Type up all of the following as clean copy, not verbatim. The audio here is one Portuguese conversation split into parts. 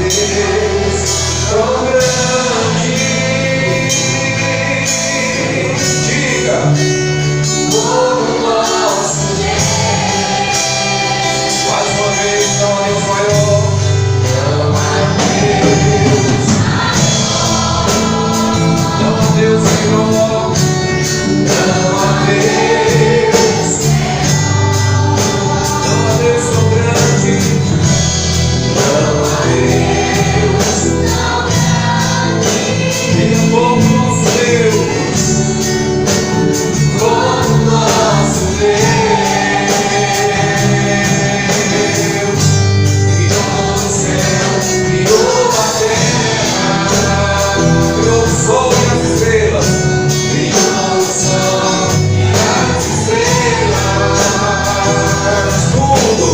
Deus tão grande. Diga, como nosso Deus. Mais uma vez, não há Deus maior. Não há Deus maior. Não há Deus menor. Não há Deus. Não há Deus tão grande. Não há Deus tão grande. E como nosso Deus. Como nosso Deus. Criou o céu, criou a terra, criou o sol e as estrelas. Criou o sol e as estrelas. Tudo.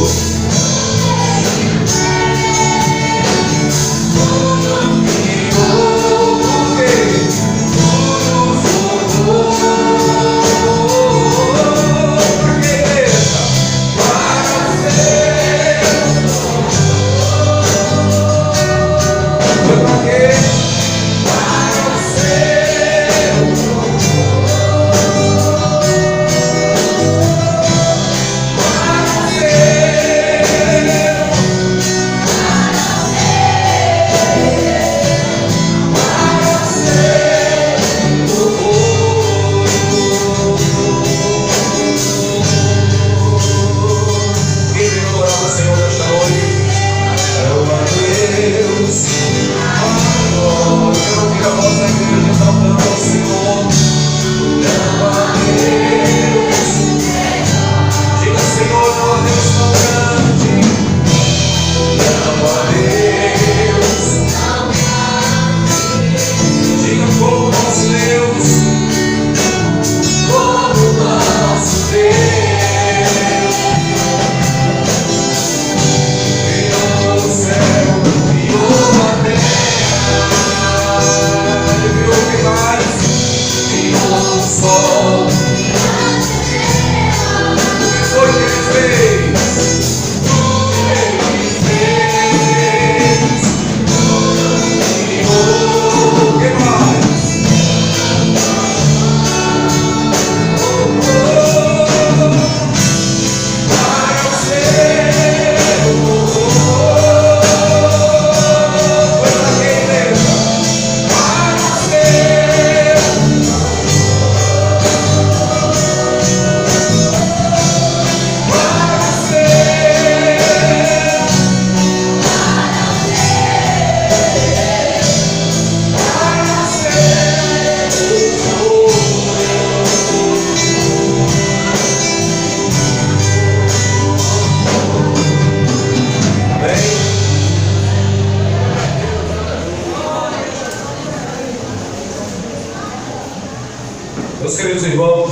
Meus queridos irmãos,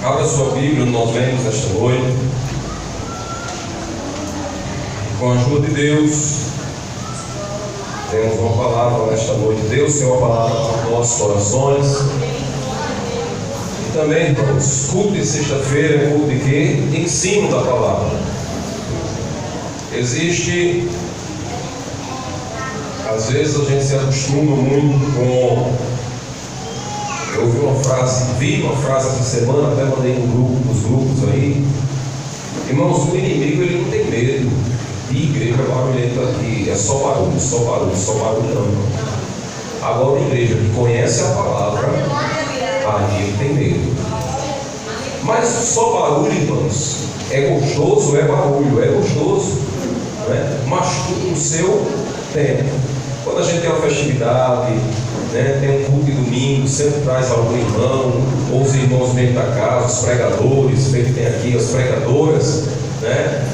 abra sua Bíblia, nós lemos esta noite. Com a ajuda de Deus, temos uma palavra nesta noite. Deus tem uma palavra para os nossos corações. E também, irmãos, culto de sexta-feira é culto de quê? De ensino da palavra. Existe... Às vezes a gente se acostuma muito com... Eu vi uma frase essa semana, até mandei nos grupos aí. Irmãos, o inimigo ele não tem medo de igreja barulhenta aqui. É só barulho não. Agora a igreja que conhece a palavra, aí ele tem medo. Mas só barulho, irmãos, é gostoso, é barulho, é gostoso, né? Mas tudo no seu tempo. Quando a gente tem uma festividade, né, tem um culto de domingo, sempre traz algum irmão, ou os irmãos dentro da casa, os pregadores, vê que tem aqui as pregadoras, né?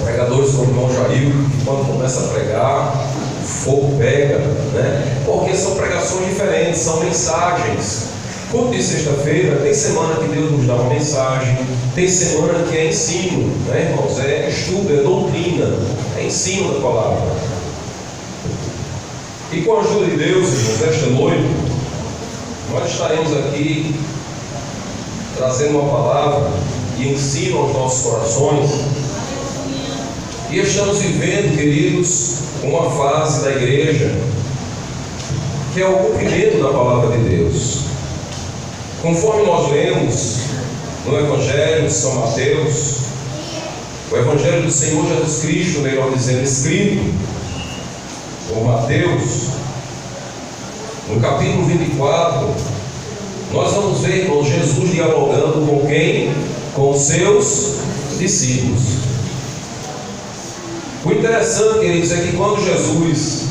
Pregadores como o irmão Jair, que quando começa a pregar, o fogo pega, né? Porque são pregações diferentes, são mensagens. Culto de sexta-feira, tem semana que Deus nos dá uma mensagem, tem semana que é ensino, né, irmãos? É estudo, é doutrina, é ensino da palavra. E com a ajuda de Deus, irmãos, nesta noite, nós estaremos aqui trazendo uma palavra de ensino aos nossos corações E estamos vivendo, queridos, uma fase da igreja que é o cumprimento da palavra de Deus. Conforme nós lemos no Evangelho de São Mateus, o Evangelho do Senhor Jesus Cristo, melhor dizendo, escrito por Mateus, no capítulo 24, nós vamos ver, irmãos, Jesus dialogando com quem? Com os seus discípulos. O interessante, queridos, é que quando Jesus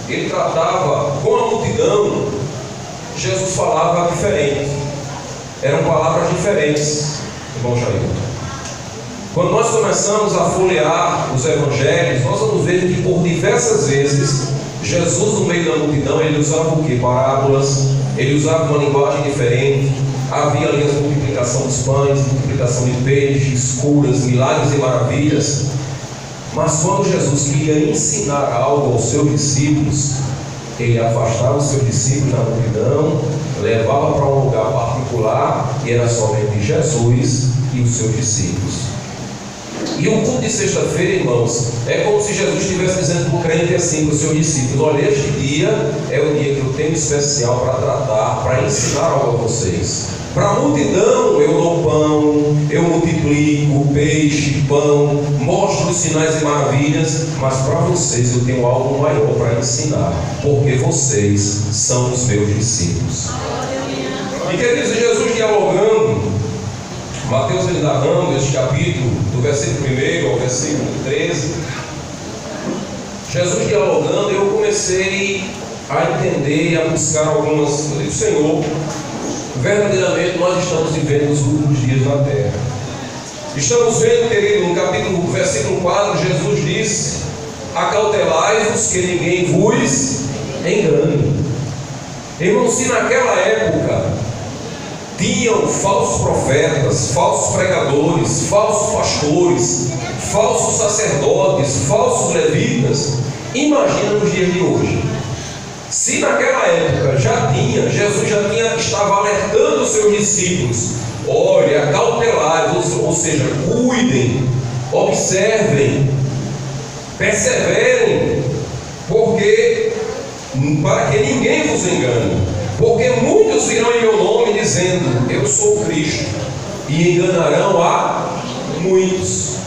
ele tratava com a multidão, Jesus falava diferente. Eram palavras diferentes, irmão Jair. Quando nós começamos a folhear os evangelhos, nós vamos ver que por diversas vezes Jesus, no meio da multidão, ele usava o quê? Parábolas, ele usava uma linguagem diferente. Havia ali a multiplicação dos pães, multiplicação de peixes, curas, milagres e maravilhas. Mas quando Jesus queria ensinar algo aos seus discípulos, ele afastava os seus discípulos da multidão, levava para um lugar particular, e era somente Jesus e os seus discípulos. E o culto de sexta-feira, irmãos, é como se Jesus estivesse dizendo para o crente assim, para os seus discípulos: olha, este dia é o dia que eu tenho especial para tratar, para ensinar algo a vocês. Para a multidão eu dou pão, eu multiplico peixe, pão, mostro os sinais e maravilhas, mas para vocês eu tenho algo maior para ensinar, porque vocês são os meus discípulos. E queridos, Jesus dialogando, Mateus ele narrando este capítulo, do versículo 1 ao versículo 13, Jesus dialogando, eu comecei a entender e a buscar algumas coisas do Senhor. Verdadeiramente nós estamos vivendo os últimos dias na terra. Estamos vendo, querido, no capítulo, versículo 4, Jesus disse: acautelai-vos que ninguém vos engane. Irmãos, se naquela época tinham falsos profetas, falsos pregadores, falsos pastores, falsos sacerdotes, falsos levitas, imagina nos dias de hoje. Se naquela época Jesus já estava alertando os seus discípulos: olha, acautelai-vos, ou seja, cuidem, observem, perseverem, porque para que ninguém vos engane, porque muitos virão em meu nome dizendo: eu sou Cristo, e enganarão a muitos.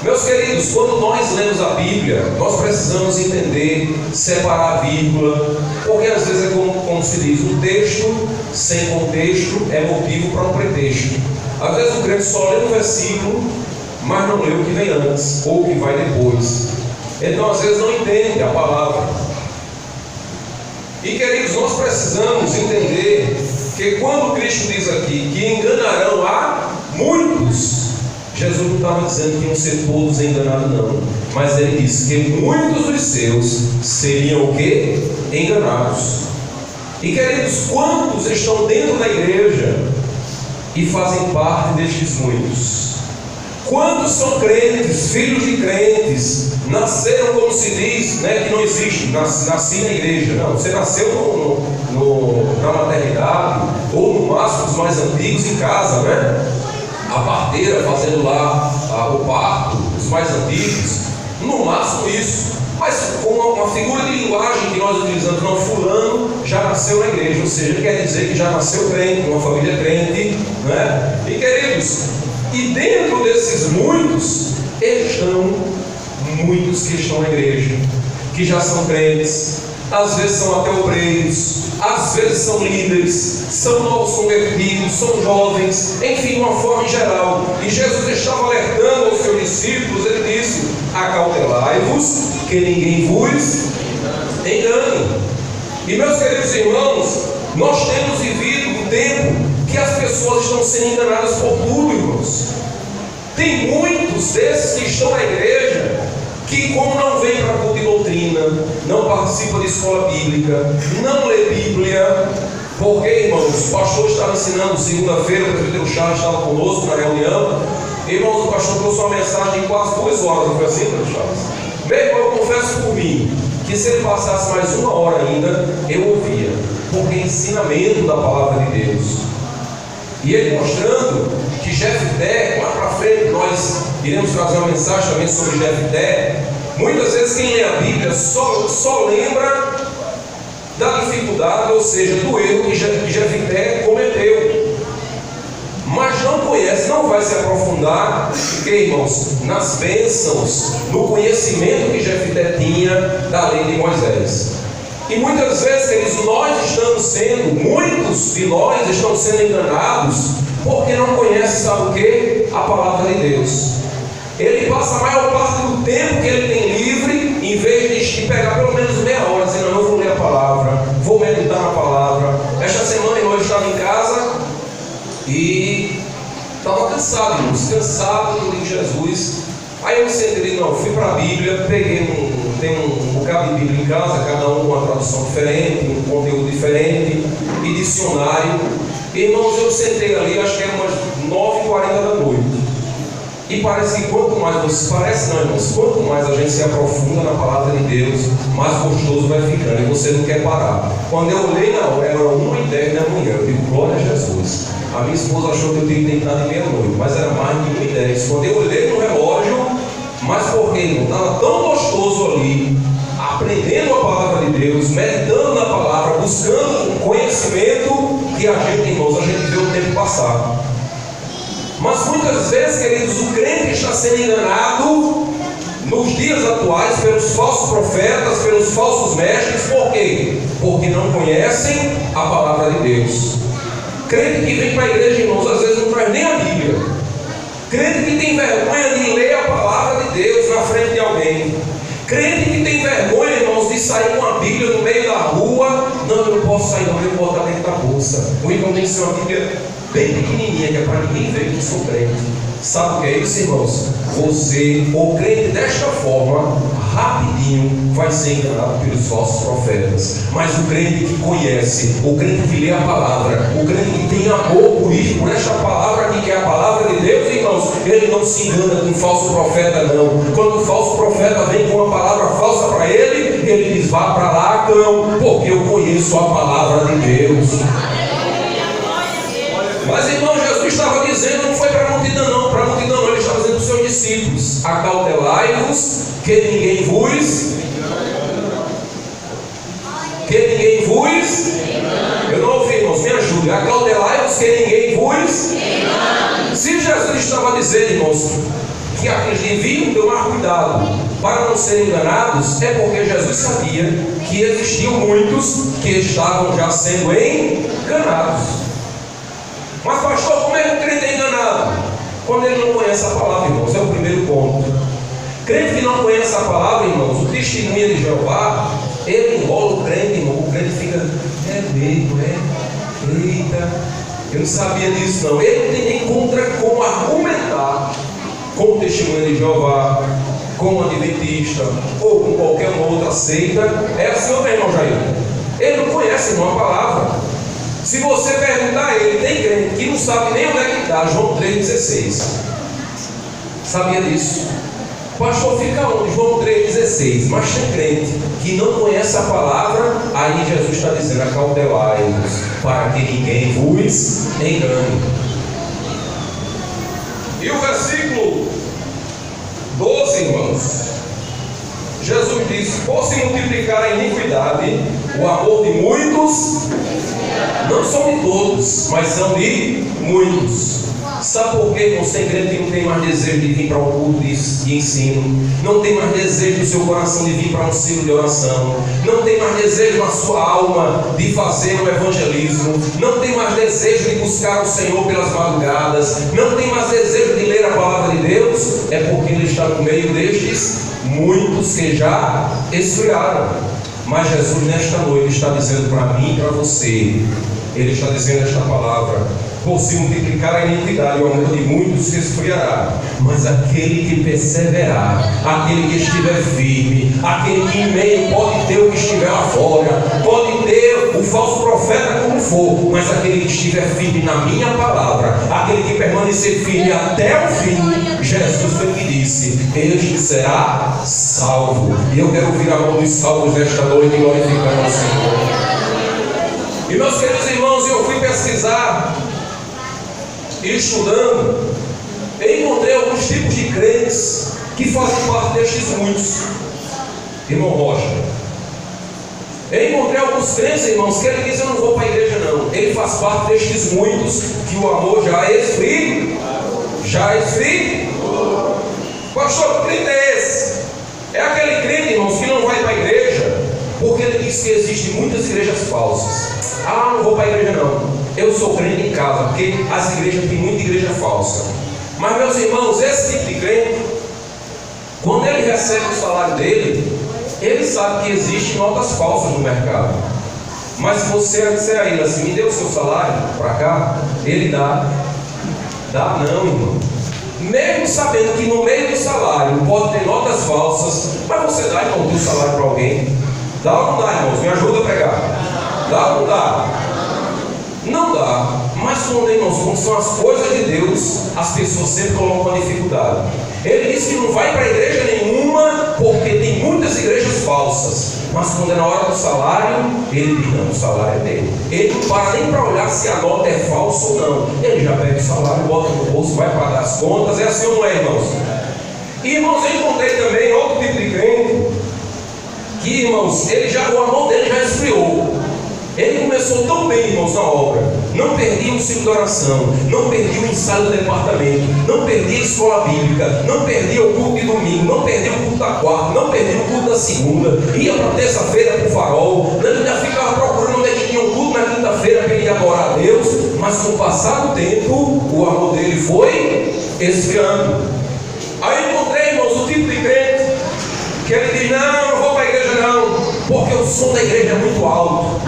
Meus queridos, quando nós lemos a Bíblia, nós precisamos entender, separar a vírgula, porque às vezes é como se diz, um texto sem contexto é motivo para um pretexto. Às vezes o crente só lê um versículo, mas não lê o que vem antes, ou o que vai depois. Então às vezes não entende a palavra. E queridos, nós precisamos entender que quando Cristo diz aqui que enganarão a muitos, Jesus não estava dizendo que iam ser todos enganados, não. Mas ele disse que muitos dos seus seriam o quê? Enganados. E queridos, quantos estão dentro da igreja e fazem parte destes muitos? Quantos são crentes, filhos de crentes, nasceram, como se diz, né, que não existe, nasci na igreja? Não, você nasceu na maternidade, ou no máximo os mais antigos em casa, né? A parteira fazendo lá o parto, os mais antigos, no máximo isso. Mas com uma figura de linguagem que nós utilizamos: não, fulano já nasceu na igreja, ou seja, quer dizer que já nasceu crente, uma família crente, né? E queridos, e dentro desses muitos estão muitos que estão na igreja, que já são crentes, às vezes são até obreiros, às vezes são líderes, são novos convertidos, são jovens, enfim, de uma forma em geral. E Jesus estava alertando aos seus discípulos, ele disse: acautelai-vos que ninguém vos engane. E meus queridos irmãos, nós temos vivido um tempo que as pessoas estão sendo enganadas por tudo, irmãos. Tem muitos desses que estão na igreja que, como não vem para culto de doutrina, não participa de escola bíblica, não lê Bíblia, porque, irmãos, o pastor estava ensinando segunda-feira, o presbítero Charles estava conosco na reunião. Irmãos, o pastor trouxe uma mensagem de quase 2 horas, não foi assim, presbítero Charles? Bem, eu confesso por mim, que se ele passasse mais 1 hora ainda, eu ouvia, porque é ensinamento da palavra de Deus. E ele mostrando que Jefté, lá para frente, nós iremos trazer uma mensagem também sobre Jefté. Muitas vezes quem lê a Bíblia só lembra da dificuldade, ou seja, do erro que Jefté cometeu, mas não conhece, não vai se aprofundar, porque, irmãos, nas bênçãos, no conhecimento que Jefté tinha da lei de Moisés. E muitas vezes, queridos, muitos de nós estão sendo enganados, porque não conhecem, sabe o que? A palavra de Deus. Ele passa a maior parte do tempo que ele tem livre, em vez de pegar pelo menos meia hora, dizendo, não, eu vou ler a palavra, vou meditar na palavra. Esta semana, irmão, eu estava em casa e estava cansado, irmãos, cansado do livro de Jesus. Aí eu sentei, não, fui para a Bíblia, tem um bocado de Bíblia em casa, cada um com uma tradução diferente, um conteúdo diferente, e dicionário. Irmãos, eu sentei ali, acho que era umas 9h40 da noite. E parece que quanto mais quanto mais a gente se aprofunda na palavra de Deus, mais gostoso vai ficando, e você não quer parar. Quando eu olhei na hora, era 1h10 da manhã, eu digo, glória a Jesus. A minha esposa achou que eu tinha deitado em meia-noite, mas era mais de 1h10. Quando eu olhei no relógio, mas porque não estava tão gostoso ali, aprendendo a palavra de Deus, meditando na palavra, buscando conhecimento, que a gente, irmãos, a gente vê o tempo passar. Mas muitas vezes, queridos, o crente está sendo enganado nos dias atuais pelos falsos profetas, pelos falsos mestres. Por quê? Porque não conhecem a palavra de Deus. Crente que vem para a igreja, irmãos, às vezes não traz nem a Bíblia. Crente que tem vergonha de ler a palavra de Deus na frente de alguém. Crente que tem vergonha, irmãos, de sair com a Bíblia no meio da rua. Não, eu não posso sair, não, eu vou botar dentro da bolsa. Ou então tem que ser uma Bíblia bem pequenininha, que é para ninguém ver que eu sou crente. Sabe o que é isso, irmãos? Você, o crente desta forma, rapidinho vai ser enganado pelos falsos profetas. Mas o crente que conhece, o crente que lê a palavra, o crente que tem amor por isso, por esta palavra aqui, que é a palavra de Deus, irmãos, ele não se engana com um falso profeta, não. Quando o falso profeta vem com uma palavra falsa para ele, ele diz, vá para lá, cão, porque eu conheço a palavra de Deus. Mas, irmão, Jesus estava dizendo, não foi para a multidão não, ele estava dizendo para os seus discípulos, acautelai-vos, que ninguém vos, eu não ouvi, irmãos, me ajude, acautelai-vos, que ninguém vos, se Jesus estava dizendo, irmãos, que aqueles deviam tomar cuidado para não serem enganados, é porque Jesus sabia que existiam muitos que estavam já sendo enganados. Mas, pastor, como é que o crente é enganado? Quando ele não conhece a palavra, irmãos, é o primeiro ponto. Crente que não conhece a palavra, irmãos, o testemunho de Jeová, ele enrola o crente, irmão, o crente fica, eita, eu não sabia disso não. Ele não tem contra como argumentar com o testemunho de Jeová, com o adventista, ou com qualquer outra seita. É assim, meu irmão Jair. Ele não conhece, irmão, a palavra. Se você perguntar a ele, tem crente que não sabe nem onde é que está, João 3,16. Sabia disso? Pastor, fica onde? João 3,16. Mas tem crente que não conhece a palavra, aí Jesus está dizendo, acautelai-vos, para que ninguém vos engane. E o versículo 12, irmãos, Jesus disse, por se multiplicar a iniquidade, o amor de muitos, não são de todos, mas são de muitos. Sabe por quê? Você crente que não tem mais desejo de vir para um culto de ensino, não tem mais desejo no seu coração de vir para um ciclo de oração, não tem mais desejo na sua alma de fazer um evangelismo, não tem mais desejo de buscar o Senhor pelas madrugadas, não tem mais desejo de ler a palavra de Deus, é porque ele está no meio destes muitos que já esfriaram. Mas Jesus nesta noite está dizendo para mim e para você, ele está dizendo esta palavra, por se multiplicar a iniquidade, o amor de muitos se esfriará, mas aquele que perseverar, aquele que estiver firme, aquele que em meio pode ter o que estiver lá fora, pode ter o falso profeta como for, mas aquele que estiver firme na minha palavra, aquele que permanecer firme até o fim, Jesus foi que disse, este será salvo. E eu quero ouvir a mão dos salvos nesta noite, glorificando ao Senhor. E meus queridos irmãos, eu fui pesquisar e estudando, eu encontrei alguns tipos de crente crentes que fazem parte destes muitos. Irmão Rocha, eu encontrei alguns crentes, irmãos, que ele diz: eu não vou para a igreja não. Ele faz parte destes muitos que o amor já esfriou. Já esfriou. Pastor, que crente é esse? É aquele crente, irmãos, que não vai para a igreja porque ele diz que existem muitas igrejas falsas. Ah, não vou para a igreja não. Eu sou crente em casa, porque as igrejas têm muita igreja falsa. Mas, meus irmãos, esse tipo de crente, quando ele recebe o salário dele, ele sabe que existem notas falsas no mercado. Mas se você disser a ele assim: me dê o seu salário para cá, ele dá. Dá não, irmão. Mesmo sabendo que no meio do salário pode ter notas falsas, mas você dá, irmão, o seu salário para alguém. Dá ou não dá, irmãos? Me ajuda a pregar. Dá ou não dá? Não dá. Mas quando, irmãos, quando são as coisas de Deus, as pessoas sempre colocam uma dificuldade. Ele diz que não vai para igreja nenhuma porque tem muitas igrejas falsas. Mas quando é na hora do salário, ele diz: não, o salário é dele. Ele não para nem para olhar se a nota é falsa ou não. Ele já pega o salário, bota no bolso, vai pagar as contas. É assim ou não é, irmãos? E, irmãos, eu encontrei também outro tipo de crente que, irmãos, o amor dele já esfriou. Ele começou tão bem, irmãos, na obra. Não perdia o ciclo de oração, não perdia o ensaio do departamento, não perdia a escola bíblica, não perdia o culto de domingo, não perdia o culto da quarta, não perdia o culto da segunda, ia para terça-feira para o farol, ainda ficava procurando onde é que tinha um culto na quinta-feira para ele adorar a Deus. Mas com o passar do tempo, o amor dele foi esfriando. Aí encontrei, irmãos, o tipo de crente que ele diz: não, não vou para a igreja não, porque o som da igreja é muito alto.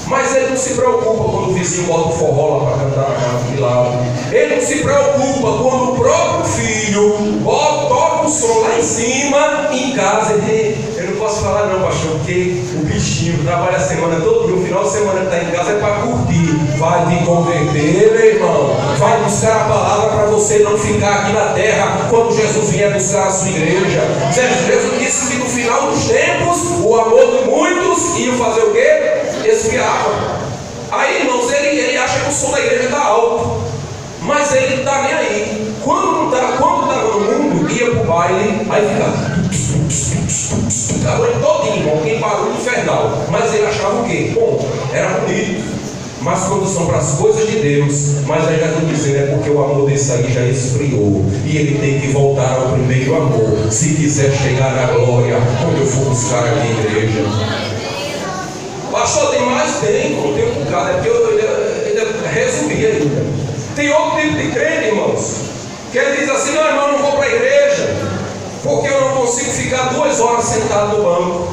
Mas ele não se preocupa quando o vizinho bota o forró lá para cantar na casa de lado. Ele não se preocupa quando o próprio filho toca o som lá em cima, em casa. Eu não posso falar não, pastor, porque o bichinho trabalha a semana toda, e o final de semana que está em casa é para curtir. Vai te converter, meu irmão. Vai buscar a palavra para você não ficar aqui na terra quando Jesus vier buscar a sua igreja. Jesus disse que no final dos tempos o amor de muitos ia fazer o quê? Esfriava. Aí, irmãos, ele acha que o som da igreja está alto, mas ele não está nem aí. Quando estava no mundo, ia para o baile, aí ficava todinho, irmão, tem barulho infernal. Mas ele achava o quê? Bom, era bonito. Mas quando são para as coisas de Deus, mas aí já estou dizendo, é porque o amor desse aí já esfriou, e ele tem que voltar ao primeiro amor, se quiser chegar na glória, quando eu for buscar aqui a igreja. Pastor, tem mais? Tem, não tem um bocado, é porque eu ainda resumi ainda. Tem outro tipo de crente, irmãos, que ele diz assim: não, irmão, não vou para a igreja, porque eu não consigo ficar 2 horas sentado no banco.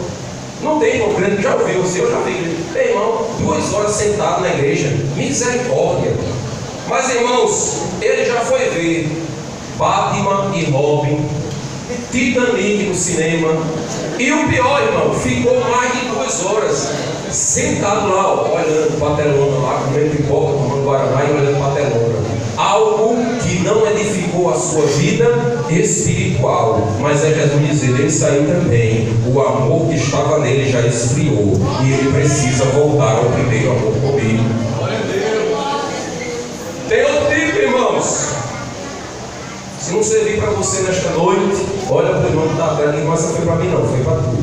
Não tem, irmão, crente, já ouviu, eu já vi. Ei, irmão, 2 horas sentado na igreja, misericórdia. Mas, irmãos, ele já foi ver Batman e Robin, Titanic no cinema. E o pior, irmão, ficou mais de 2 horas sentado lá, olhando para a telona lá, comendo pipoca, tomando guaraná e olhando para a telona. Algo que não edificou a sua vida espiritual. Mas é Jesus dizer: ele saiu também, o amor que estava nele já esfriou, e ele precisa voltar ao primeiro amor comigo. Tem outro tipo, irmãos. Se não servir para você nesta noite, olha para o irmão que está atrás, mas essa foi para mim não, foi para tu.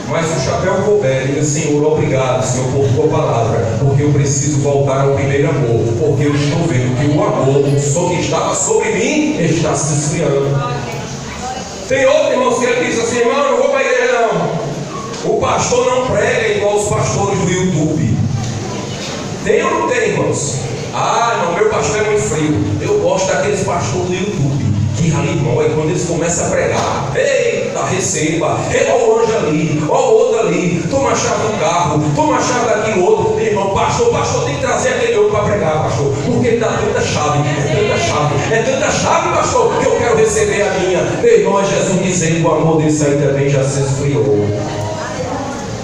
Mas o chapéu couber, diga: Senhor, obrigado, Senhor, por tua palavra, porque eu preciso voltar ao primeiro amor, porque eu estou vendo que o amor que estava sobre mim está se esfriando. Tem outro, irmãos, que ele diz assim: irmão, eu não vou para a igreja não, o pastor não prega igual os pastores do YouTube. Tem ou não tem, irmãos? Ah, irmão, meu pastor é muito frio. Eu gosto daqueles pastores do YouTube, que ali, irmão, aí quando eles começam a pregar, eita, receba, olha o anjo ali, olha o outro ali, toma a chave do carro, toma a chave daquele outro. Irmão, pastor tem que trazer aquele outro para pregar, pastor, porque ele dá tanta chave, é tanta chave, pastor, que eu quero receber a minha. Meu irmão, é Jesus dizendo: o amor desse aí também já se esfriou.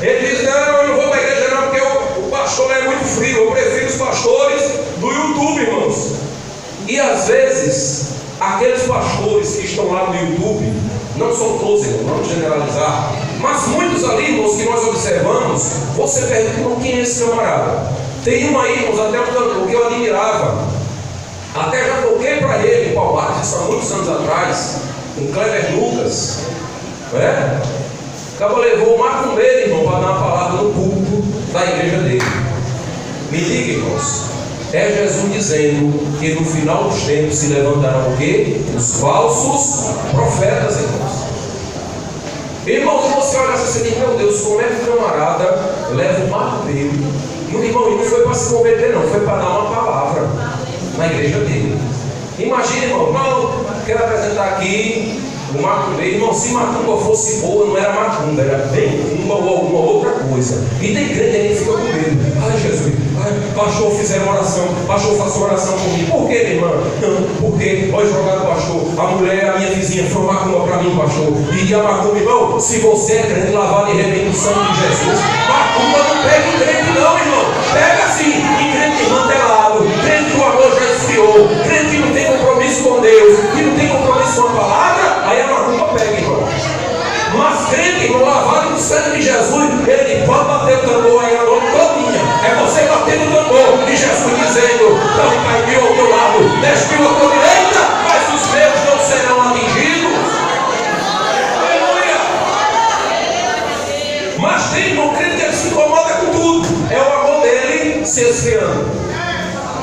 Ele diz: não, eu não vou para a igreja não, porque o pastor é muito frio, eu prefiro os pastores do YouTube, irmãos. E às vezes, aqueles pastores que estão lá no YouTube, não são todos, irmãos, vamos generalizar, mas muitos ali, irmãos, que nós observamos, você pergunta: quem é esse camarada? Tem um aí, irmãos, até um cantor que eu admirava, até já toquei para ele, Paulo Batista, há muitos anos atrás, um Cleber Lucas, não é? O cara levou o macumbeiro, irmão, para dar uma palavra no culto da igreja dele. Me diga, irmãos, é Jesus dizendo que no final dos tempos se levantarão o quê? Os falsos profetas, irmãos. Irmão, se você olha assim e diz, meu Deus, como é que o camarada leva o macumbeiro? Irmão, ele não foi para se converter, não, foi para dar uma palavra na igreja dele. Imagina, irmão, quero apresentar aqui o macumbeiro. Irmão, se macumba fosse boa, não era macumba, era bem uma ou alguma outra coisa. E tem crente que fica com medo. Ai, Jesus, pastor, fizeram oração, pastor, faça oração comigo. Por quê, minha irmã? Porque, pode jogar no pastor, a mulher, a minha vizinha, foi macumba para mim, pastor. E a macumba, irmão, se você é crente, lavado e remendo o sangue de Jesus, macumba não pega em crente, não, irmão. Pega sim, em crente desmantelado, crente que o amor já esfriou, crente que não tem compromisso com Deus, que não tem compromisso com a palavra, aí a macumba pega, irmão. Mas crente, irmão, lavado no sangue de Jesus, ele pode bater o tambor aí a noite todinha. É você batendo o tambor e Jesus dizendo, não cai mil ao teu lado, 10 mil à tua direita, mas os meus não serão atingidos. Aleluia! Mas tem, irmão, crente que ele se incomoda com tudo. É o amor dele se esfriando.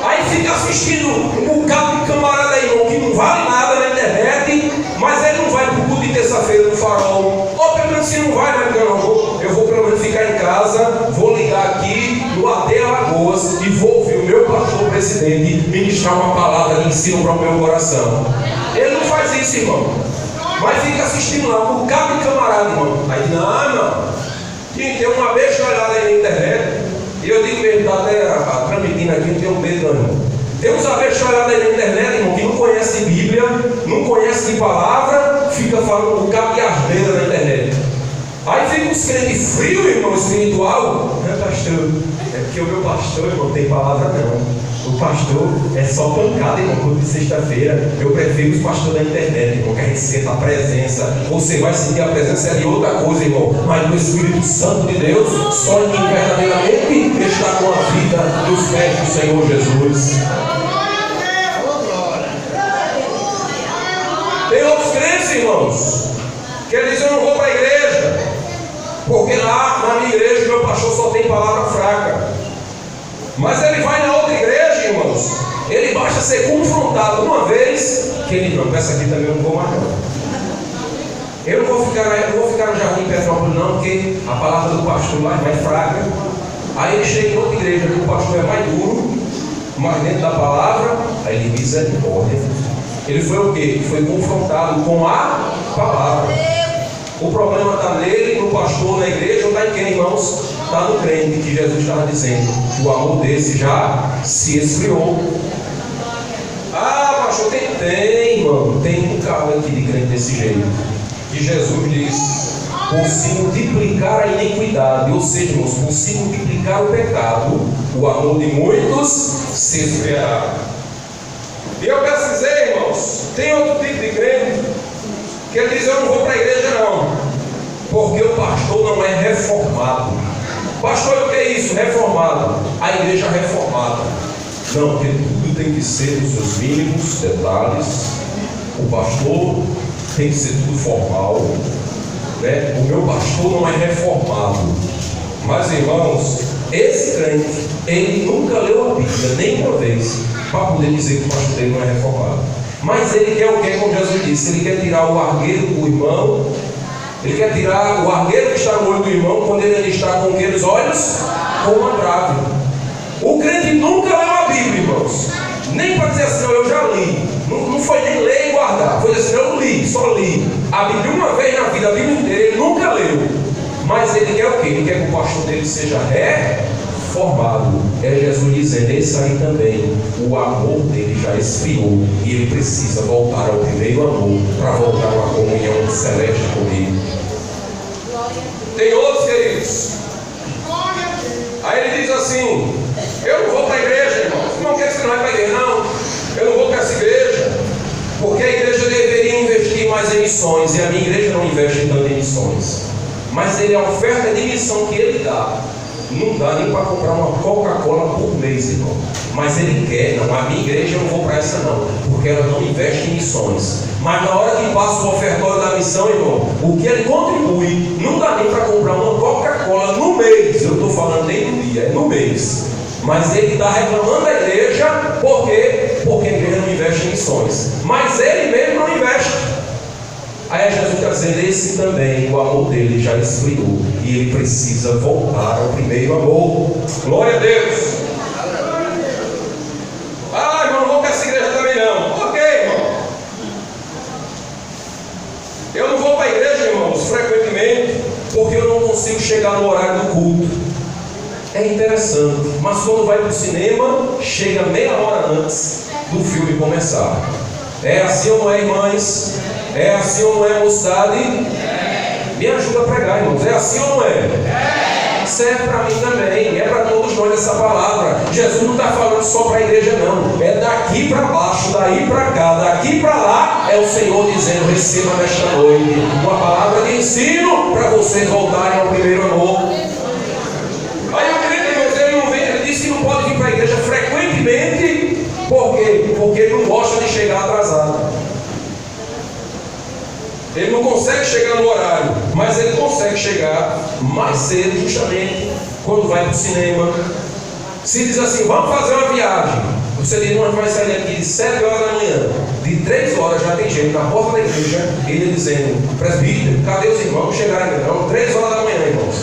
Aí fica assistindo um bocado de camarada aí, irmão, que não vale nada na internet, mas ele não vai para o culto de terça-feira no Farol. Ou pelo menos se não vai, né? Eu vou pelo menos ficar em casa, vou ligar aqui no AD Alagoas e vou ouvir o meu pastor presidente ministrar uma palavra de ensino para o meu coração. Ele não faz isso, irmão. Mas fica assistindo lá um bocado de camarada, irmão. Aí, não. Tem uma besta olhada aí na internet. E eu digo mesmo, está até transmitindo aqui, não tenho medo, não, irmão. Tem uns abestalhados aí na internet, irmão, que não conhece de Bíblia, não conhece de palavra, fica falando um bocado de asneira na internet. Aí fica uns crentes frios, irmão, espiritual. Pastor, é porque o meu pastor, irmão, não tem palavra não. O pastor é só pancada, irmão, quando de sexta-feira. Eu prefiro os pastores da internet, irmão, que a gente senta a presença. Você vai sentir a presença de outra coisa, irmão. Mas do Espírito Santo de Deus, só em quem verdadeiramente está com a vida dos pés do Senhor Jesus. Tem outros crentes, irmãos, que eles dizem, eu não vou para a igreja, porque lá na minha igreja meu pastor só tem palavra fraca. Mas ele vai na outra igreja, irmãos, ele basta ser confrontado uma vez, que ele não, essa aqui também eu não vou mais não. Eu não vou ficar no Jardim Petrópolis não, porque a palavra do pastor lá é mais fraca. Aí ele chega em outra igreja, que o pastor é mais duro, mais dentro da palavra, aí ele misericórdia. Ele foi o quê? Ele foi confrontado com a palavra. O problema está nele, no pastor, na igreja, ou está em quem, irmãos? Está no crente, que Jesus estava dizendo que o amor desse já se esfriou. Ah, pastor, tem, irmão, tem um bocado aqui de crente desse jeito. Que Jesus diz, por se multiplicar a iniquidade, ou seja, irmãos, por se multiplicar o pecado, o amor de muitos se esfriará. E eu pesquisei, irmãos, tem outro tipo de crente que ele diz, eu não vou para a igreja não, porque o pastor não é reformado. Pastor, o que é isso? Reformado. A igreja reformada. Não, porque tudo tem que ser nos seus mínimos detalhes. O pastor tem que ser tudo formal, né? O meu pastor não é reformado. Mas, irmãos, esse crente, ele nunca leu a Bíblia, nem uma vez, para poder dizer que o pastor dele não é reformado. Mas ele quer o que? Como Jesus disse, ele quer tirar o argueiro do irmão. Ele quer tirar o argueiro que está no olho do irmão quando ele está com aqueles olhos com uma trave. O crente nunca leu a Bíblia, irmãos. Nem para dizer assim, eu já li. Não foi nem ler e guardar. Foi assim, eu li, só li. A Bíblia uma vez na vida, a Bíblia inteira, ele nunca leu. Mas ele quer o quê? Ele quer que o pastor dele seja reformado. É Jesus dizendo, esse aí também, o amor dele já esfriou. E ele precisa voltar ao primeiro amor para voltar a uma comunhão celeste comigo. Tem outros, queridos. Aí ele diz assim, eu não vou para a igreja, irmão. Não quer que você não vai para a igreja, não. Eu não vou para essa igreja, porque a igreja deveria investir mais em missões, e a minha igreja não investe tanto em missões. Mas ele, a oferta de missão que ele dá, não dá nem para comprar uma Coca-Cola por mês, irmão. Mas ele quer, não, a minha igreja eu não vou para essa não, porque ela não investe em missões. Mas na hora que passa o ofertório da missão, irmão, o que ele contribui, não dá nem para comprar uma Coca-Cola no mês. Eu estou falando nem no dia, é no mês. Mas ele está reclamando da igreja, por quê? Porque a igreja não investe em missões. Mas ele mesmo não investe. Aí Jesus está dizendo, esse também, o amor dele já esfriou. E ele precisa voltar ao primeiro amor. Glória a Deus. Ah, irmão, não vou para essa igreja também não. Por quê, irmão? Eu não vou para a igreja, irmãos, frequentemente, porque eu não consigo chegar no horário do culto. É interessante, mas quando vai para o cinema, chega meia hora antes do filme começar. É assim ou não é, irmãs? É assim ou não é, mocidade? Me ajuda a pregar, irmãos. É assim ou não é? Serve para mim também, é para todos nós essa palavra. Jesus não está falando só para a igreja não, é daqui para baixo, daí para cá, daqui para lá. É o Senhor dizendo, receba nesta noite uma palavra de ensino para vocês voltarem ao primeiro amor. Aí eu creio, irmãos, ele não vem, ele disse que não pode vir para a igreja frequentemente. Por quê? Porque ele não gosta de chegar atrasado. Ele não consegue chegar no horário, mas ele consegue chegar mais cedo, justamente quando vai para o cinema. Se diz assim, vamos fazer uma viagem, você diz, nós vamos sair aqui de 7 horas da manhã, de 3 horas já tem gente na porta da igreja, ele dizendo, presbítero, cadê os irmãos? Chegaram ainda não, 3 horas da manhã, irmãos.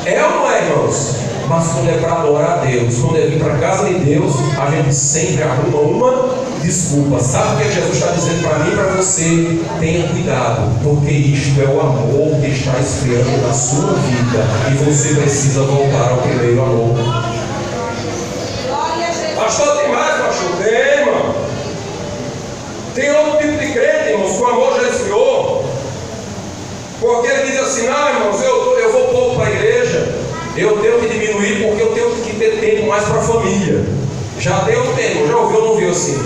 É ou não é, irmãos? Mas quando é para adorar a Deus, quando é vir para a casa de Deus, a gente sempre arruma uma desculpa. Sabe o que Jesus está dizendo para mim e para você? Tenha cuidado, porque isto é o amor que está esfriando na sua vida e você precisa voltar ao primeiro amor. Pastor, tem mais, pastor? Tem, irmão. Tem outro tipo de crente, irmãos, que o amor já esfriou. Porque ele diz assim, não, irmãos, eu vou pouco para a igreja, eu tenho que diminuir porque eu tenho que ter tempo mais para a família. Já deu tempo, já ouviu ou não viu assim?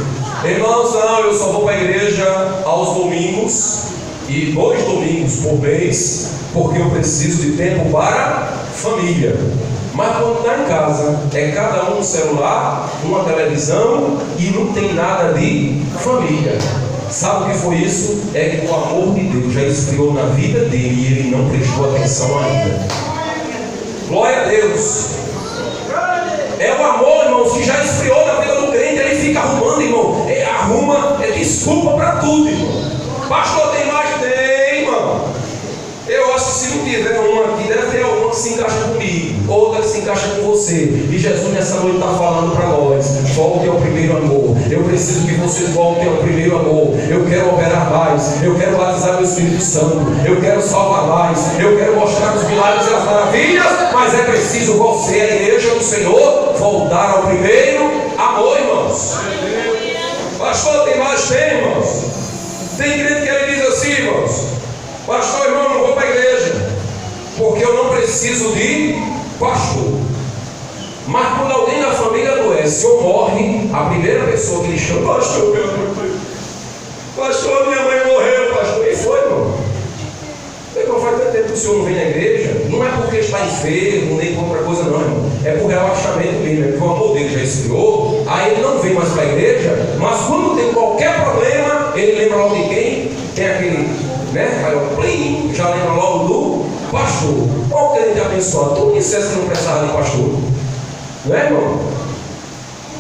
Irmãos, não, eu só vou para a igreja aos domingos, e 2 domingos por mês, porque eu preciso de tempo para família. Mas quando está em casa, é cada um no celular, uma televisão e não tem nada de família. Sabe o que foi isso? É que o amor de Deus já esfriou na vida dele e ele não prestou atenção ainda. Glória a Deus. É o amor, irmãos, que já esfriou na vida do crente. Ele fica arrumando, irmão. Ele arruma, desculpa para tudo, irmão. Pastor, tem mais? Tem, irmão. Eu acho que se não tiver uma aqui, deve ter uma que se encaixa comigo, outra que se encaixa com você. E Jesus nessa noite está falando para nós, volte ao primeiro amor. Eu preciso que vocês voltem ao primeiro amor. Eu quero operar mais, eu quero batizar o Espírito Santo, eu quero salvar mais, eu quero mostrar os milagres e as maravilhas. Mas é preciso você, a igreja do Senhor, voltar ao primeiro amor, irmãos. Pastor, tem mais? Tem, irmãos. Tem crente que ele diz assim, irmãos, pastor, irmão, não vou para a igreja, porque eu não preciso de pastor. Mas quando alguém da família adoece ou morre, a primeira pessoa que lhe chama, pastor, minha mãe morreu, pastor. E foi, irmão. Não faz tanto tempo que o senhor não vem na igreja, não é porque está enfermo, nem por outra coisa não, irmão. É por relaxamento mesmo, é porque o amor dele já esfriou, aí ele não vem mais para a igreja, mas quando tem qualquer problema, ele lembra logo de quem? Tem aquele, né? Aí eu, plim, já lembra logo do pastor. Qual crente abençoado? Tu me disseste que não precisava de pastor, não é, irmão?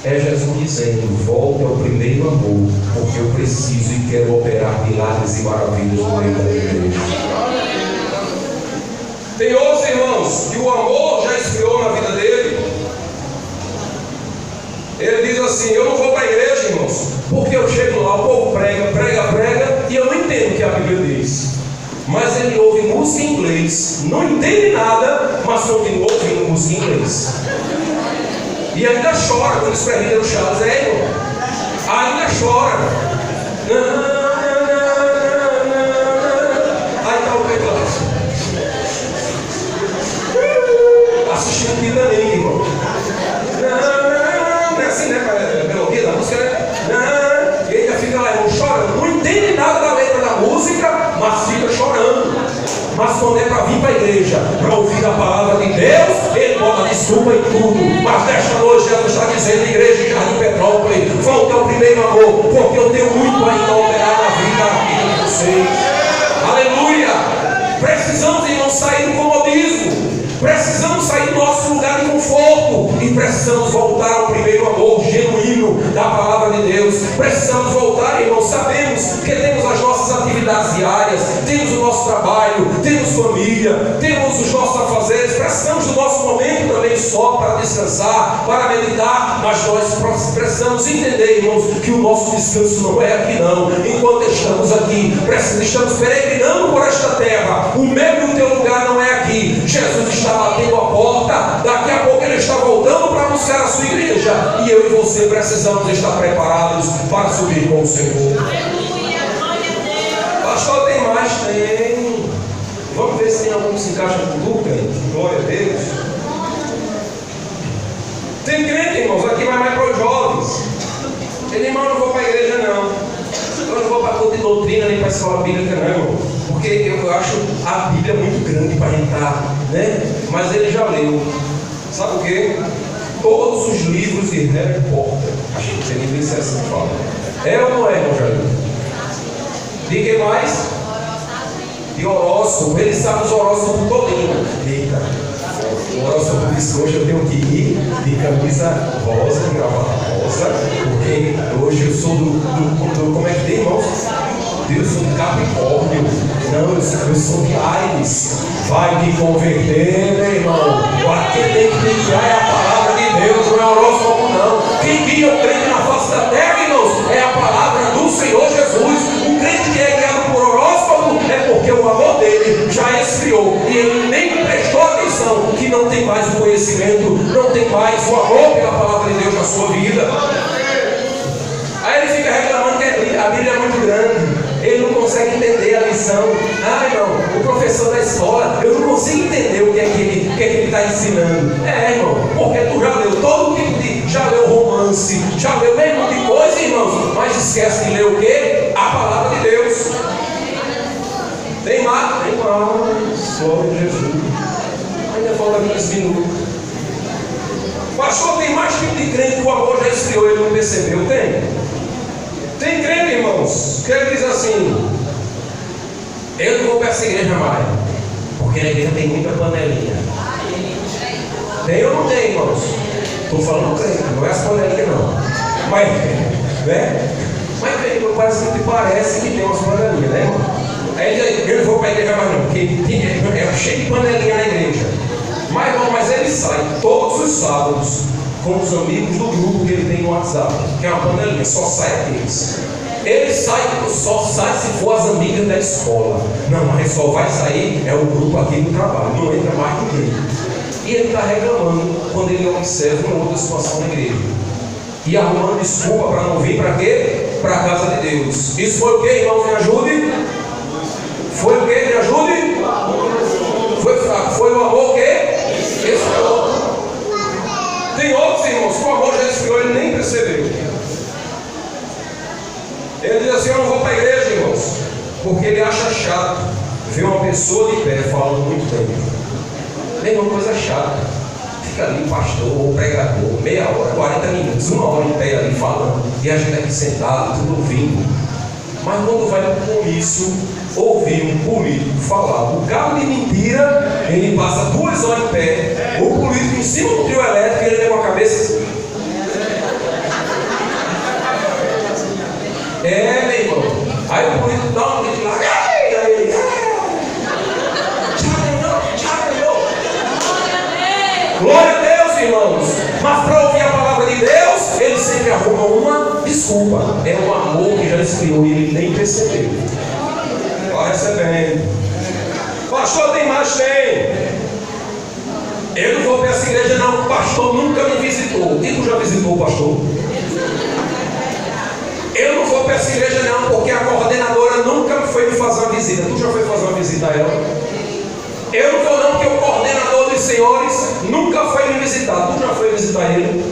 É Jesus dizendo, volte ao primeiro amor, porque eu preciso e quero operar milagres e maravilhas no meio da igreja. Tem outros irmãos que o amor já esfriou na vida dele. Ele diz assim, eu não vou para a igreja, irmãos, porque eu chego lá, o povo prega, e eu não entendo o que a Bíblia diz. Mas ele ouve música em inglês, não entende nada, mas continua ouvindo música em inglês. E ainda chora quando os presbíteros chatos, irmão. Ainda chora. Aí está o pecado. Assistindo Titanic, irmão. Não é assim, né? Melodia da música, né? E ele fica lá, irmão, chorando. Não entende nada da letra da música, mas fica chorando. Mas quando é para vir para a igreja, para ouvir a palavra de Deus, ele bota desculpa em tudo. Mas nesta noite Jesus está dizendo, igreja de Jardim Petrópolis, volte ao primeiro amor, porque eu tenho muito ainda a operar na vida de vocês. Aleluia! Precisamos, irmãos, sair do comodismo. Precisamos sair do nosso lugar de conforto e precisamos voltar ao primeiro amor genuíno da palavra de Deus. Precisamos voltar, irmãos. Sabemos que temos as nossas atividades diárias, temos o nosso trabalho, temos família, temos os nossos afazeres. Precisamos do nosso momento também só para descansar, para meditar, mas nós precisamos entender, irmãos, que o nosso descanso não é aqui não. Enquanto estamos aqui, estamos peregrinando por esta terra. O meu e o teu lugar não é aqui. Jesus está batendo a porta, daqui a pouco ele está voltando para buscar a sua igreja, e eu e você precisamos estar preparados para subir com o Senhor. Pastor, tem mais? Tem. Vamos ver se tem algum que se encaixa com Lucas. Glória a Deus. Tem crente, irmãos, aqui vai mais para os jovens. Ele, irmão, eu não vou para a igreja não, eu não vou para a culto de doutrina nem para a escola bíblica não, irmão, porque eu acho a Bíblia muito grande para entrar, né? Mas ele já leu, sabe o que? Todos os livros de Harry Potter. Acho que você nem disse assim que fala. É ou não é, irmão Jair? De que mais? De horóscopo. Ele sabe os horóscopos todinho. Eita, o horóscopo disse hoje eu tenho que ir de camisa rosa, de gravata rosa, porque hoje eu sou do como é que tem, irmãos? Eu sou de Capricórnio. Não, eu sou de Ares. Vai te converter, meu irmão. Aqui tem que guiar é a palavra de Deus, não é horóscopo não. Quem guia o crente na face da terra, irmãos, é a palavra do Senhor Jesus. O crente que é guiado por horóscopo é porque o amor dele já esfriou e ele nem prestou atenção, que não tem mais o conhecimento, não tem mais o amor pela palavra de Deus na sua vida. Aí ele fica reclamando que a Bíblia é muito grande. Ele não consegue entender a lição. Ah, irmão, o professor da escola, eu não consigo entender o que é que ele está ensinando. É, irmão, porque tu já leu todo tipo de... Já leu romance, já leu mesmo de coisa, irmãos, mas esquece de ler o quê? A palavra de Deus. Tem mais? Tem mais. Glória a Jesus. Ainda falta 15 minutos. Pastor, tem mais tipo de crente que o amor já esfriou e ele não percebeu? Tem crente, irmãos, que ele diz assim: eu não vou para essa igreja mais, porque na igreja tem muita panelinha. Tem ou não tem, irmãos? Estou falando crente, não é as panelinhas não. Mas, né? Mas parece que tem umas panelinhas, né, irmão? Aí ele diz, eu não vou para a igreja mais não, porque é cheio de panelinha na igreja. Mas, irmão, mas ele sai todos os sábados com os amigos do grupo que ele tem no WhatsApp, que é uma panelinha, só sai aqueles. Ele só sai se for as amigas da escola. Não, mas só vai sair é o grupo aqui do trabalho, não entra mais ninguém. E ele está reclamando quando ele observa uma outra situação na igreja. E arrumando desculpa para não vir para quê? Para a casa de Deus. Isso foi o que, irmãos? Me ajude? Foi o que? Me ajude? Foi fraco. Foi o amor o quê? Esfriou. Tem outros, irmãos, que o amor já esfriou, ele nem percebeu. Ele diz assim: eu não vou para a igreja, irmãos, porque ele acha chato ver uma pessoa de pé falando muito tempo. É uma coisa chata. Fica ali, pastor ou pregador, meia hora, 40 minutos, uma hora de pé ali falando, e a gente aqui sentado, tudo ouvindo. Mas quando vai para o comício, ouvir um político falar um bocado de mentira, ele passa 2 horas em pé, o político em cima do trio elétrico, e ele leva a cabeça assim. É, meu irmão. Aí o político dá um grito lá, aí ele, glória a Deus, irmãos. Mas para ouvir a palavra de Deus, ele sempre arruma uma desculpa. É o amor que já esfriou e ele nem percebeu. Vai recebendo. Pastor, tem mais? Tem. Eu não vou para essa igreja não, o pastor nunca me visitou. E tu já visitou o pastor? Eu não vou para essa igreja não, porque a coordenadora nunca foi me fazer uma visita. Tu já foi fazer uma visita a ela? Eu não vou não, porque o coordenador dos senhores nunca foi me visitar. Tu já foi visitar ele?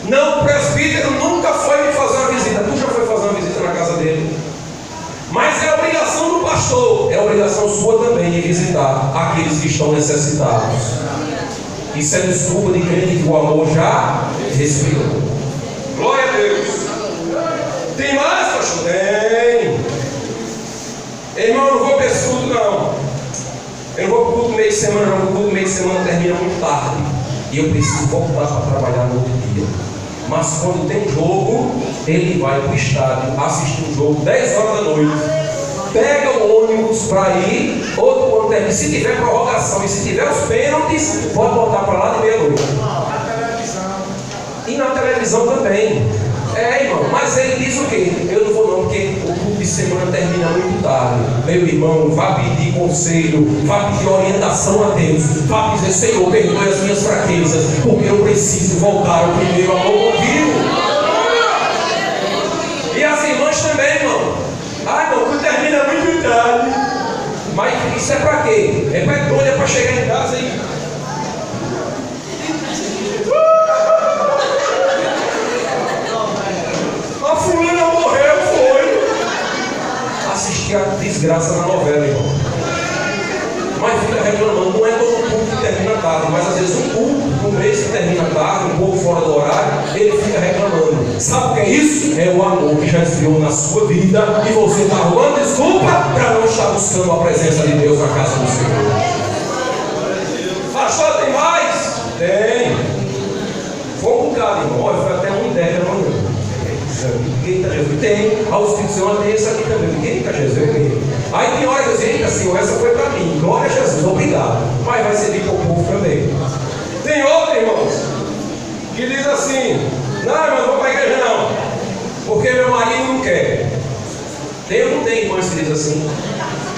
Não, o presbítero nunca foi me fazer uma visita. Tu já foi fazer uma visita na casa dele? Mas é obrigação do pastor, é obrigação sua também de visitar aqueles que estão necessitados. Isso é desculpa de crente que o amor já resfriou. Glória a Deus. Tem mais, pastor? Tem. Irmão, eu não vou para esse culto, não. Eu não vou para o culto meio de semana, não. O culto meio de semana termina muito tarde. E eu preciso voltar para trabalhar no outro dia. Mas quando tem jogo, ele vai para o estádio assistir um jogo 10 horas da noite. Pega o ônibus para ir, outro quando termina. Se tiver prorrogação e se tiver os pênaltis, pode botar para lá de meia-noite. E na televisão também. Irmão, mas ele diz o quê? Eu não vou não, porque o culto de semana termina muito tarde. Meu irmão, vá pedir conselho, vá pedir orientação a Deus, vá dizer: Senhor, perdoe as minhas fraquezas, porque eu preciso voltar ao primeiro amor contigo. E as irmãs também, irmão. Irmão, o culto termina muito tarde. Mas isso é para quê? É para doida para chegar em casa e... A fulana morreu, foi. Assistir a desgraça na novela, irmão. Mas fica reclamando. Não é todo culto que termina tarde, mas às vezes um culto, um mês que termina tarde, um pouco fora do horário, ele fica reclamando. Sabe o que é isso? É o amor que já esfriou na sua vida e você está arrumando desculpa para não estar buscando a presença de Deus na casa do Senhor. Pastor, tem mais? Tem. Foi um bocado, irmão. Foi até 1h10 da manhã. Eita Jesus, tem. A instituição tem essa aqui também. Eita Jesus, aí tem hora que eu digo: eita Senhor, essa foi para mim. Glória a Jesus, obrigado. Mas vai servir para o povo também. Tem outra, irmãos, que diz assim: não, irmão, não vou para a igreja não, porque meu marido não quer. Tem ou não tem irmãos que diz assim: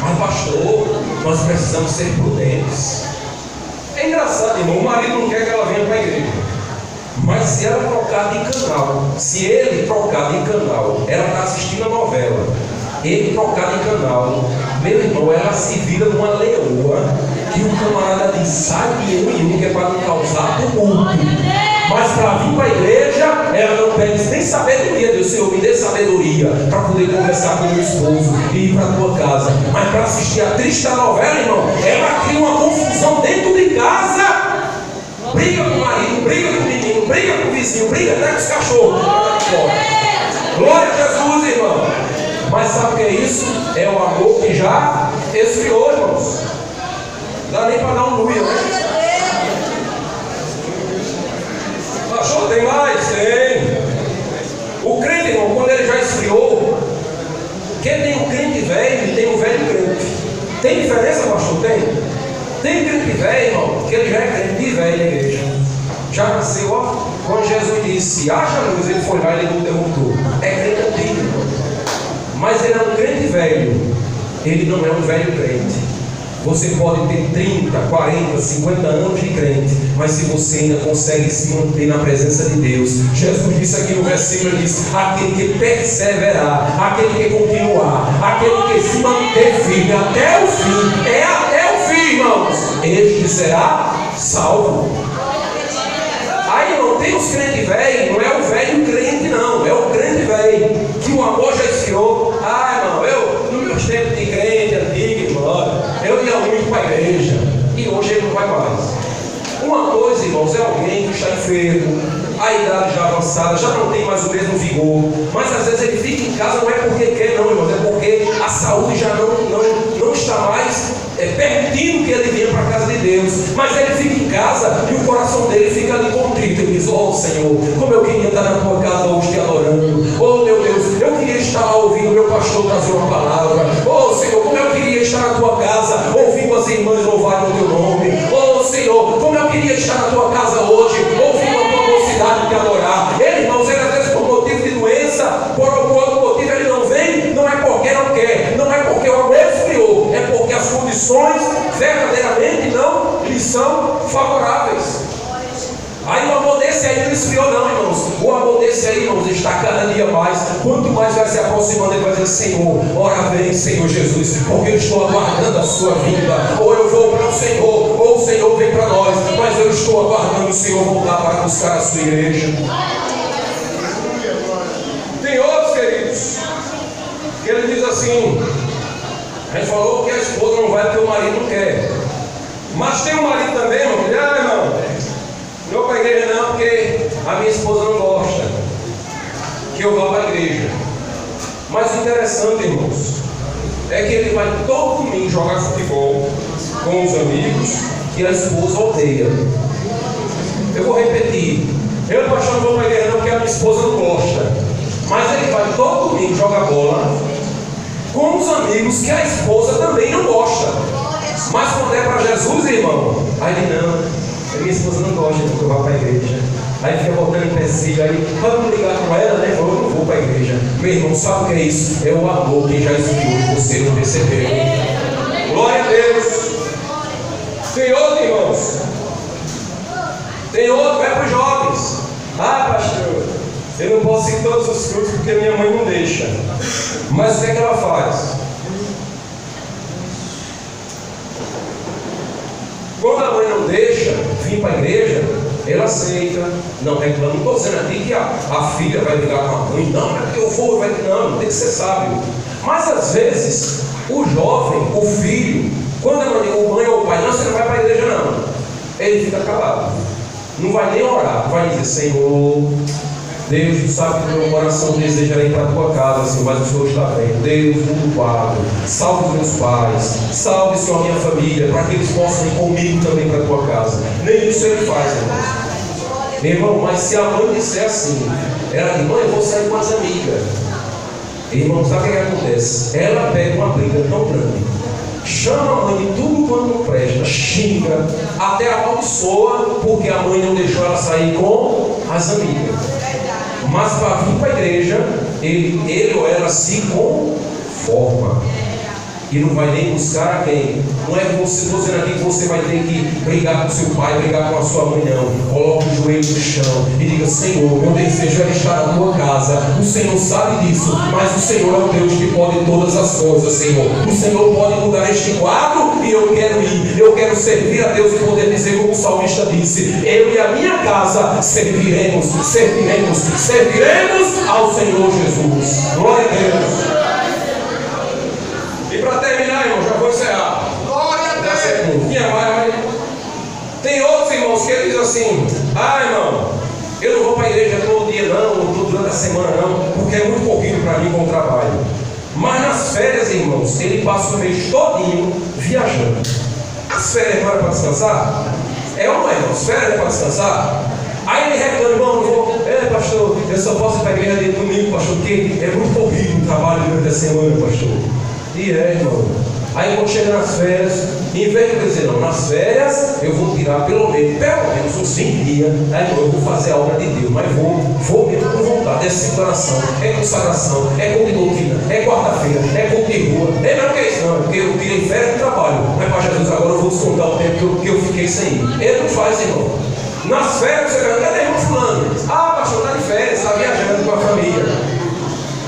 mas pastor, nós precisamos ser prudentes. É engraçado, irmão, o marido não quer que ela venha para a igreja. Mas se ela trocar de canal, se ele trocar de canal, ela está assistindo a novela, ele trocar de canal, meu irmão, ela se vira numa leoa, que o camarada diz: sai de eu, que é para não causar tumulto. Mas para vir para a igreja, ela não pede nem sabedoria. Deus, Senhor, me dê sabedoria para poder conversar com meu esposo e ir para a tua casa. Mas para assistir a triste novela, irmão, ela cria uma confusão dentro de casa. Briga com o marido, briga com o menino, briga com o vizinho, briga até com os cachorros. Glória a Jesus, irmão. Mas sabe o que é isso? É o amor que já esfriou, irmãos. Não dá nem para dar um luia, né? Pastor, tem mais? Tem. O crente, irmão, quando ele já esfriou, quem tem o crente velho e tem o velho crente. Tem diferença, pastor? Tem. Tem crente velho, irmão, que ele já é crente de velho na igreja. Já nasceu, ó, quando Jesus disse: haja luz, ele foi lá e ele não derrotou. É crente antigo, irmão. Mas ele é um crente velho. Ele não é um velho crente. Você pode ter 30, 40, 50 anos de crente, mas se você ainda consegue se manter na presença de Deus, Jesus disse aqui no versículo, ele diz: aquele que perseverar, aquele que continuar, aquele que se manter firme até o fim, é até o fim, irmãos, este será salvo. Aí não tem os crentes velhos, não é o velho crente não, é o crente velho, que o amor já esfriou. Irmão, eu no meus tempos de crente antigo, irmão, eu ia muito para a igreja, e hoje ele não vai mais. Uma coisa, irmãos, é alguém que está enfermo, a idade já avançada, já não tem mais o mesmo vigor, mas às vezes ele fica em casa, não é porque quer não, irmãos, é porque a saúde já não está mais permitindo que ele venha para a casa de Deus, mas ele fica em casa e o coração dele fica ali contrito. Ele diz: oh Senhor, como eu queria estar na tua casa hoje te adorando. Oh meu Deus, eu queria estar lá ouvindo meu pastor trazer uma palavra. Oh Senhor, como eu queria estar na tua casa ouvindo as irmãs louvarem o teu nome. Oh Senhor, como eu queria estar na tua casa hoje ouvindo a tua mocidade te adorar. Ele, irmãos, ele às vezes por motivo de doença, por algum outro motivo ele não vem, não é porque não quer, não é porque o amor esfriou, é porque as condições verdadeiramente não lhe são favoráveis. Aí o amor desse aí não esfriou não, irmãos. O amor desse aí, irmãos, está cada dia mais. Quanto mais vai se aproximando, ele vai dizer: Senhor, ora vem, Senhor Jesus, porque eu estou aguardando a sua vinda. Ou eu vou para o Senhor, ou o Senhor vem para nós, mas eu estou aguardando o Senhor voltar para buscar a sua igreja. Tem outros, queridos, que ele diz assim: a gente falou que a esposa não vai porque o marido não quer. Mas tem um marido também, irmão, irmão, a minha esposa não gosta que eu vá para a igreja. Mas o interessante, irmãos, é que ele vai todo domingo jogar futebol com os amigos e a esposa odeia. Eu vou repetir. Eu, pastor, não vou para a igreja não porque a minha esposa não gosta. Mas ele vai todo domingo jogar bola com os amigos que a esposa também não gosta. Mas quando é para Jesus, irmão, aí ele não, a minha esposa não gosta de que eu vá para a igreja. Aí fica botando em empecilho, aí vamos ligar com ela, né? Eu não vou para a igreja. Meu irmão, sabe o que é isso? É o amor que já existiu, você não percebeu. Glória a Deus. Tem outro, irmãos. Tem outro, vai para os jovens. Ah, pastor, eu não posso ir em todos os cultos porque minha mãe não deixa. Mas o que é que ela faz? Quando a mãe não deixa vir para a igreja, ela aceita, não reclama. Não estou dizendo aqui que a filha vai brigar com a mãe, não, é porque eu vou, vai que não, tem que ser sábio. Mas às vezes, o jovem, o filho, quando a mãe ou o pai, não, você não vai para a igreja não, ele fica calado, não vai nem orar, vai dizer, Senhor, Deus, tu sabe que o meu coração deseja ir para a tua casa, Senhor, mas o Senhor está vendo. Deus, muito guarda, salve os meus pais, salve, Senhor, a minha família, para que eles possam ir comigo também para a tua casa. Nem isso ele faz, irmão. Meu irmão, mas se a mãe disser assim, ela diz, mãe, eu vou sair com as amigas. Irmão, sabe o que acontece? Ela pega uma briga tão grande, chama a mãe de tudo quanto não presta, xinga, até amaldiçoa, porque a mãe não deixou ela sair com as amigas. Mas para vir para a igreja, ele ou ela se conforma. E não vai nem buscar a quem. Não é você, estou dizendo aqui que você vai ter que brigar com seu pai, brigar com a sua mãe, não. Coloque o joelho no chão e diga, Senhor, meu desejo é estar na tua casa. O Senhor sabe disso, mas o Senhor é o Deus que pode todas as coisas, Senhor. O Senhor pode mudar este quadro e eu quero ir. Eu quero servir a Deus e poder dizer como o salmista disse, eu e a minha casa serviremos ao Senhor Jesus. Glória a Deus. E para terminar, irmão, já vou encerrar. Glória a Deus. Tem outros irmãos que dizem assim, irmão, eu não vou para a igreja todo dia não durante a semana não, porque é muito corrido para mim com o trabalho. Mas nas férias, irmãos, ele passa o mês todinho viajando. As férias não é para descansar? É ou não é, irmão? As férias é para descansar? Aí ele reclama, irmão, não vou, pastor, eu só posso ir para a igreja de domingo, pastor, porque é muito corrido o trabalho durante a semana, pastor. E irmão. Aí quando chega nas férias, em vez de dizer, não, nas férias eu vou tirar pelo menos uns 5 dias, aí eu vou fazer a obra de Deus, mas vou mesmo com vontade, é separação, é consagração, é culto de doutrina, é quarta-feira, é culto de rua, não é isso não, é porque eu tirei férias do trabalho, mas para Jesus agora eu vou descontar o tempo que eu fiquei sem ir. Ele não faz, irmão. Nas férias você vai, cadê irmão fulano? Pastor, está de férias, está viajando com a família.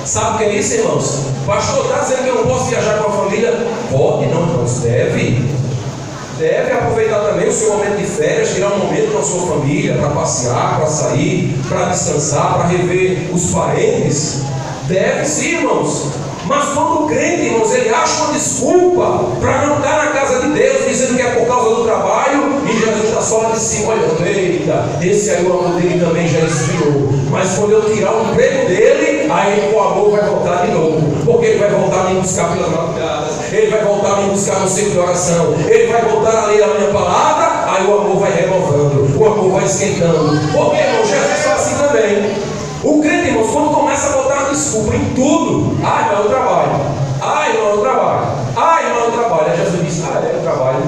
Sabe o que é isso, irmãos? Pastor, está dizendo que eu não posso viajar com a família? Pode, não, irmãos, deve aproveitar também o seu momento de férias, tirar um momento com a sua família, para passear, para sair, para descansar, para rever os parentes. Deve sim, irmãos. Mas quando o crente, irmãos, ele acha uma desculpa para não estar na casa de Deus, dizendo que é por causa do trabalho, e Jesus está só lá de cima, olha, eita, esse aí o amor dele também já esfriou. Mas quando eu tirar o emprego dele, aí o amor vai voltar de novo, porque ele vai voltar a me buscar pelas madrugadas, ele vai voltar a me buscar no centro de oração, ele vai voltar a ler a minha palavra, aí o amor vai renovando, o amor vai esquentando. Porque, irmão, Jesus faz assim também. O crente, irmãos, quando começa a botar desculpa em tudo, irmão, eu trabalho, irmão, eu trabalho, irmão, eu trabalho. Aí Jesus diz, eu trabalho.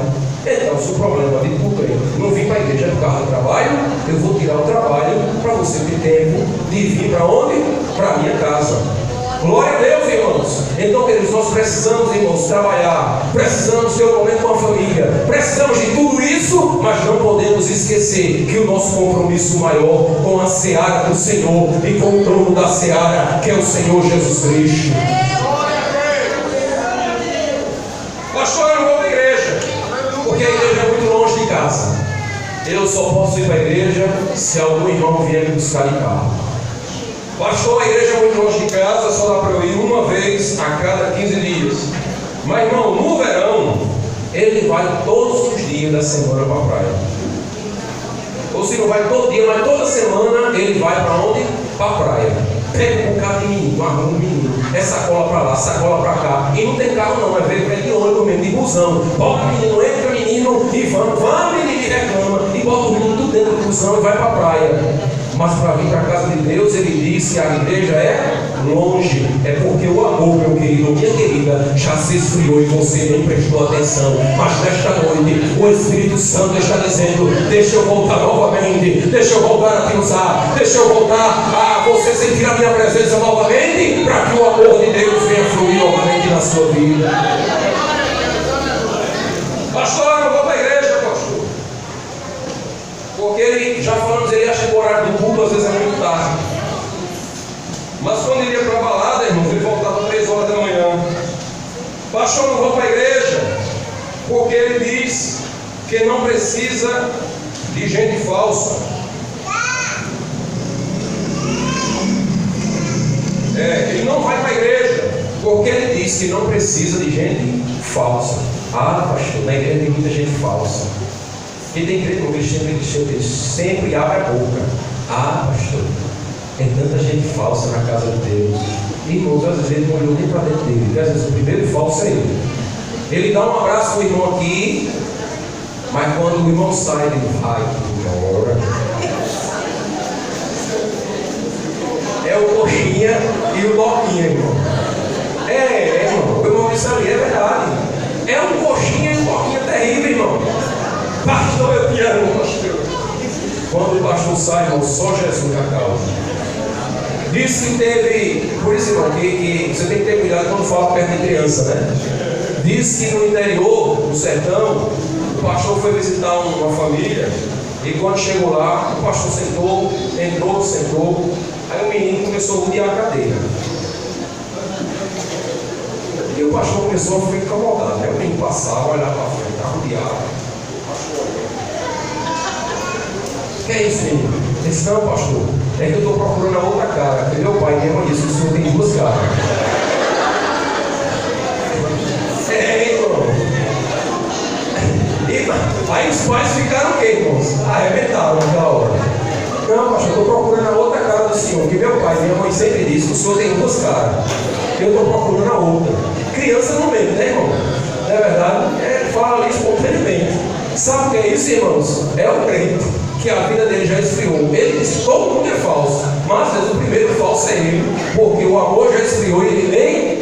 Então, se o problema de tu crente não vir para a igreja por causa do trabalho, eu vou tirar o trabalho para você ter tempo de vir para onde? Para a minha casa. Glória a Deus, irmãos. Então, queridos, nós precisamos, irmãos, trabalhar, precisamos ter um momento com a família, precisamos de tudo isso, mas não podemos esquecer que o nosso compromisso maior com a seara do Senhor e com o trono da seara, que é o Senhor Jesus Cristo. Pastor, eu não vou para a igreja, porque a igreja é muito longe de casa. Eu só posso ir para a igreja se algum irmão vier me buscar em carro. Pastor, a igreja é muito longe de casa, só dá para eu ir uma vez a cada 15 dias. Mas, irmão, no verão, ele vai todos os dias da semana para a praia. Ou pastor, se não vai todo dia, mas toda semana ele vai para onde? Para a praia. Pega um bocado de menino, arruma um menino, é sacola para lá, sacola para cá. E não tem carro não, é de ônibus mesmo, de busão. Bota menino, entra menino e vamos menino e reclama. E bota o menino tudo dentro do busão e vai para a praia. Mas para vir para a casa de Deus, ele disse que a igreja é longe. É porque o amor, meu querido, minha querida, já se esfriou e você nem prestou atenção. Mas nesta noite, o Espírito Santo está dizendo: deixa eu voltar novamente, deixa eu voltar a te usar, deixa eu voltar a você sentir a minha presença novamente, para que o amor de Deus venha fluir novamente na sua vida. Pastor, eu não vou para a igreja, pastor. Porque ele, já falamos, ele acha que o horário do culto às vezes é muito tarde. Mas quando ele ia para a balada, irmãos, ele voltava 3 horas da manhã. Pastor, não vou para a igreja. Porque ele diz que não precisa de gente falsa. Ele não vai para a igreja. Porque ele diz que não precisa de gente falsa. Ah, pastor, na igreja tem muita gente falsa. Quem tem crente no cristiano que sempre abre a boca. Ah, pastor, tem tanta gente falsa na casa de Deus. Irmãos, às vezes ele não olhou nem para dentro dele, porque às vezes o primeiro falso é ele. Ele dá um abraço para o irmão aqui, mas quando o irmão sai, ele vai embora. É o coxinha e o doquinha, irmão. Irmão, o irmão disse ali, é verdade. É um coxinha e um doquinha terrível, irmão. Pastor, eu te amo, pastor. Quando o pastor sai, irmão, só Jesus na causa. Diz que teve, por isso, irmão, que você tem que ter cuidado quando fala perto de criança, né? Diz que no interior, no sertão, o pastor foi visitar uma família, e quando chegou lá, o pastor sentou, aí o menino começou a rodear a cadeira. E o pastor começou a ficar incomodado, né? O menino passava, olhava para frente, rodeava. O que é isso, menino? Ele disse: não, pastor, é que eu estou procurando a outra cara. Porque meu pai e minha mãe disse que o senhor tem 2 caras. Irmão. Aí os pais ficaram o quê, irmãos? Arrebentaram naquela hora. Não, pastor, eu estou procurando a outra cara do senhor. Que meu pai e minha mãe sempre disse que o senhor tem 2 caras. Eu estou procurando a outra. Criança não mente, né, irmão? Não é verdade? Ele fala ali espontaneamente. Sabe o que é isso, irmãos? É o crente, que a vida dele já esfriou. Ele diz que todo mundo é falso, mas às vezes o primeiro falso é ele, porque o amor já esfriou e ele nem